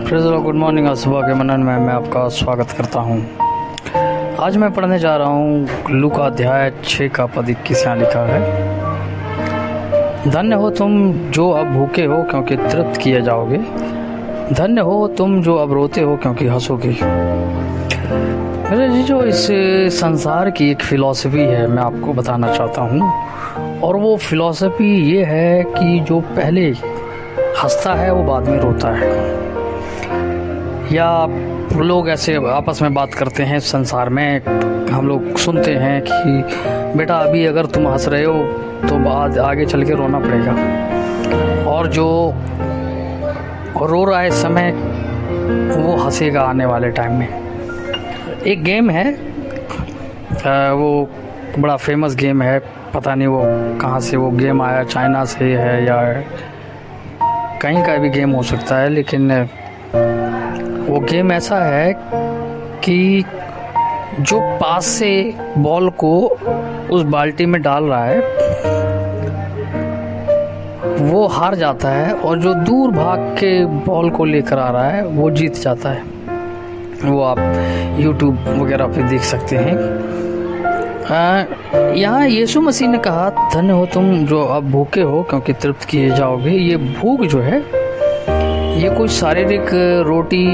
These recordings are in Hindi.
Good morning. आज सुबह के मनन में मैं आपका स्वागत करता हूँ। आज मैं पढ़ने जा रहा हूँ लूका अध्याय 6 का पद 21। यहाँ लिखा है, धन्य हो तुम जो अब भूखे हो क्योंकि तृप्त किए जाओगे। धन्य हो तुम जो अब रोते हो क्योंकि हंसोगे। मेरे जी जो इस संसार की एक फ़िलॉसफी है मैं आपको बताना चाहता हूँ, और वो फ़िलॉसफी ये है कि जो पहले हंसता है वो बाद में रोता है। या लोग ऐसे आपस में बात करते हैं संसार में, हम लोग सुनते हैं कि बेटा अभी अगर तुम हंस रहे हो तो बाद आगे चल के रोना पड़ेगा, और जो रो रहा है इस समय वो हंसेगा आने वाले टाइम में। एक गेम है, वो बड़ा फेमस गेम है, पता नहीं वो कहाँ से वो गेम आया, चाइना से है या कहीं का भी गेम हो सकता है, लेकिन वो गेम ऐसा है कि जो पास से बॉल को उस बाल्टी में डाल रहा है वो हार जाता है, और जो दूर भाग के बॉल को लेकर आ रहा है वो जीत जाता है। वो आप YouTube वगैरह पे देख सकते हैं। यहाँ यीशु मसीह ने कहा, धन्य हो तुम जो अब भूखे हो क्योंकि तृप्त किए जाओगे। ये भूख जो है ये कोई शारीरिक रोटी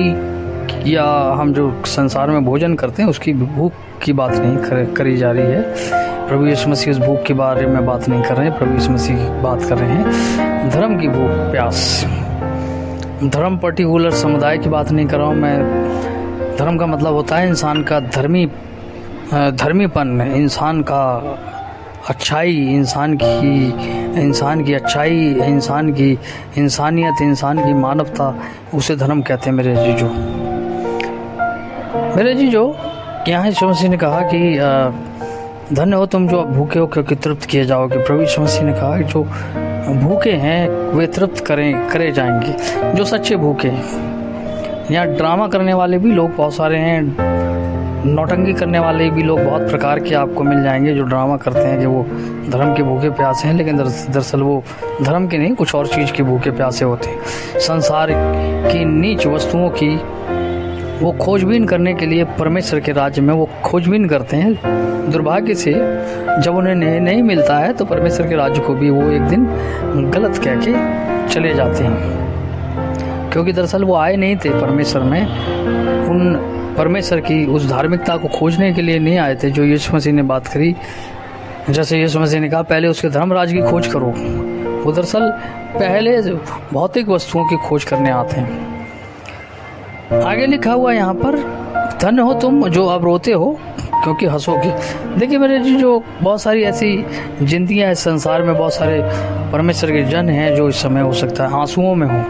या हम जो संसार में भोजन करते हैं उसकी भूख की बात नहीं करी जा रही है। प्रभु यीशु मसीह उस भूख के बारे में बात नहीं कर रहे हैं। प्रभु यीशु मसीह बात कर रहे हैं धर्म की भूख प्यास। धर्म पर्टिकुलर समुदाय की बात नहीं कर रहा हूँ मैं। धर्म का मतलब होता है इंसान का धर्मीपन, इंसान का अच्छाई, इंसान की अच्छाई, इंसान की इंसानियत, इंसान की मानवता, उसे धर्म कहते हैं। मेरे जीजो यहाँ यीशु मसीह ने कहा कि धन्य हो तुम जो अब भूखे हो क्योंकि तृप्त किए जाओगे। प्रभु यीशु मसीह ने कहा कि जो भूखे हैं वे तृप्त करे जाएंगे, जो सच्चे भूखे हैं। यहाँ ड्रामा करने वाले भी लोग बहुत सारे हैं, नौटंकी करने वाले भी लोग बहुत प्रकार के आपको मिल जाएंगे, जो ड्रामा करते हैं कि वो धर्म के भूखे प्यासे हैं, लेकिन दरअसल वो धर्म के नहीं कुछ और चीज़ के भूखे प्यासे होते हैं। संसार की नीच वस्तुओं की वो खोजबीन करने के लिए परमेश्वर के राज्य में वो खोजबीन करते हैं। दुर्भाग्य से जब उन्हें नहीं मिलता है तो परमेश्वर के राज्य को भी वो एक दिन गलत कह के चले जाते हैं, क्योंकि दरअसल वो आए नहीं थे परमेश्वर में। उन परमेश्वर की उस धार्मिकता को खोजने के लिए नहीं आए थे जो यीशु मसीह ने बात करी। जैसे यीशु मसीह ने कहा पहले उसके धर्म राज्य की खोज करो, वो दरअसल पहले भौतिक वस्तुओं की खोज करने आते हैं। आगे लिखा हुआ यहाँ पर, धन्य हो तुम जो अब रोते हो क्योंकि हंसोगे। देखिए मेरे जी जो बहुत सारी ऐसी जिंदगियाँ इस संसार में, बहुत सारे परमेश्वर के जन हैं जो इस समय हो सकता है आंसुओं में हों,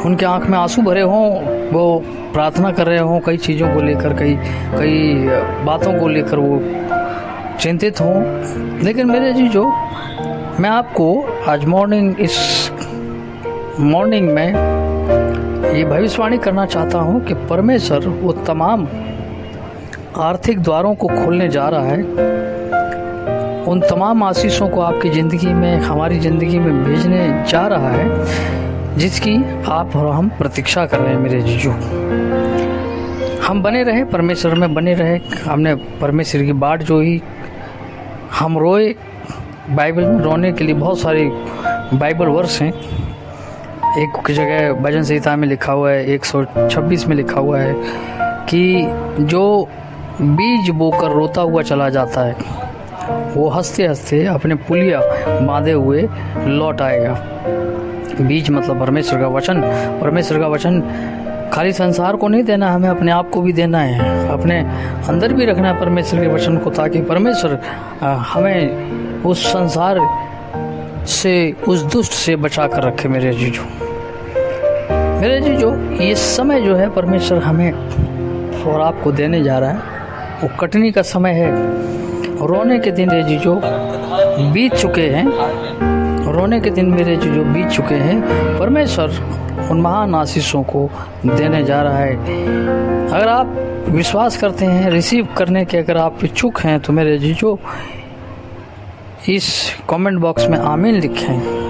उनके आंख में आंसू भरे हों, वो प्रार्थना कर रहे हों कई चीज़ों को लेकर, कई बातों को लेकर वो चिंतित हों। लेकिन मेरे जी जो मैं आपको आज इस मॉर्निंग में ये भविष्यवाणी करना चाहता हूँ कि परमेश्वर वो तमाम आर्थिक द्वारों को खोलने जा रहा है, उन तमाम आशीषों को आपकी ज़िंदगी में, हमारी ज़िंदगी में भेजने जा रहा है जिसकी आप और हम प्रतीक्षा कर रहे हैं। मेरे जीजो हम बने रहे परमेश्वर में, बने रहे, हमने परमेश्वर की बाट जो ही हम रोए। बाइबल में रोने के लिए बहुत सारे बाइबल वर्स हैं। एक जगह भजन संहिता में लिखा हुआ है, 126 में लिखा हुआ है कि जो बीज बोकर रोता हुआ चला जाता है वो हंसते हंसते अपने पुलिया बांधे हुए लौट आएगा। बीज मतलब परमेश्वर का वचन। परमेश्वर का वचन खाली संसार को नहीं देना, हमें अपने आप को भी देना है, अपने अंदर भी रखना है परमेश्वर के वचन को, ताकि परमेश्वर हमें उस संसार से, उस दुष्ट से बचा कर रखे। मेरे जीजो ये समय जो है परमेश्वर हमें और आपको देने जा रहा है, वो कटनी का समय है। रोने के दिन मेरे जीजो बीत चुके हैं, रोने के दिन मेरे जो बीत चुके हैं। परमेश्वर उन महान आशीषों को देने जा रहा है। अगर आप विश्वास करते हैं, रिसीव करने के अगर आप इच्छुक हैं तो मेरे जीजो इस कमेंट बॉक्स में आमीन लिखें।